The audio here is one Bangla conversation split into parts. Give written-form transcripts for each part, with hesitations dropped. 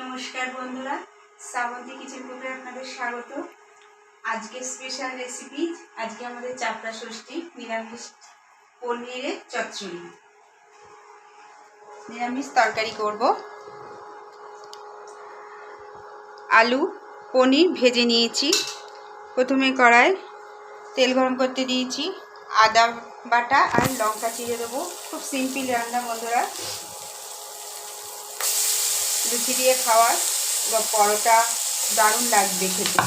নমস্কার বন্ধুরা, শ্রাবন্তী কিচেন গ্রুপে আপনাদের স্বাগত। আজকে স্পেশাল রেসিপি, আজকে আমাদের চাপড়া ষষ্ঠী, নিরামিষ পনিরের চচ্চড়ি, নিরামিষ তরকারি করব। আলু পনির ভেজে নিয়েছি। প্রথমে কড়ায় তেল গরম করতে দিয়েছি, আদা বাটা আর লঙ্কা চিড়ে দেবো। খুব সিম্পল রান্না বন্ধুরা, লুচি দিয়ে খাওয়ার বা পরোটা দারুণ লাগবে খেতে।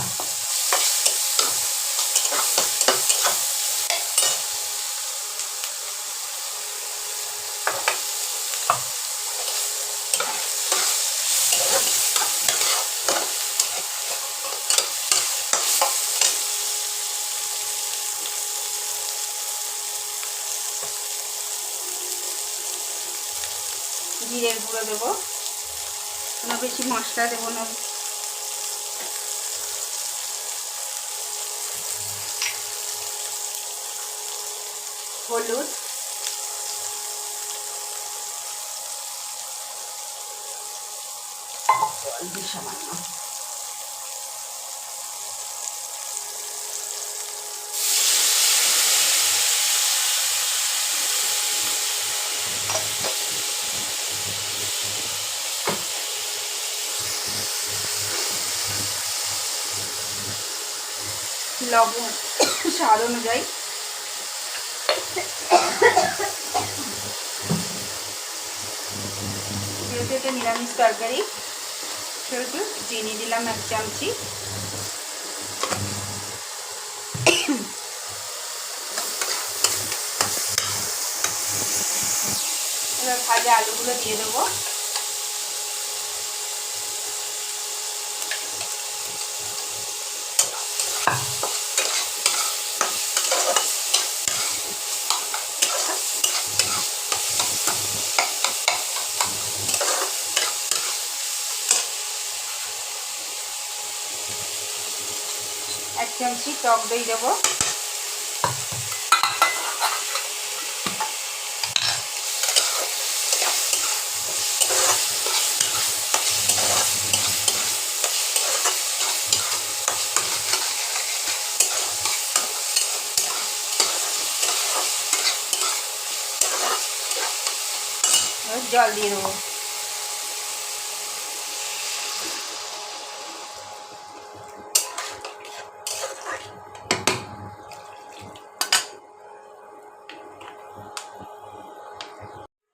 জিরের গুঁড়ো দেবো, কোনো বেশি মশলা দেবো না। হলুদ, অল্প সামান্য, লবণ স্বাদ অনুযায়ী, যেহেতু এটা নিরামিষ তরকারি সেহেতু চিনি দিলাম 1 চামচি। এবার ভাজা আলুগুলো দিয়ে দেবো। এক চামচি টক দই দেবো। জল দিয়ে দেবো।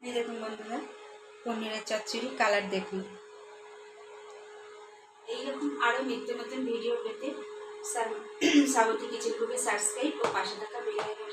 এই দেখুন বন্ধুরা, পনিরের চচ্চড়ি কালার দেখুন। এইরকম আরও নিত্য নতুন ভিডিও পেতে শ্রাবন্তী কিচেন গ্রুপে সাবস্ক্রাইব ও পাশে থাকা বেল আইকন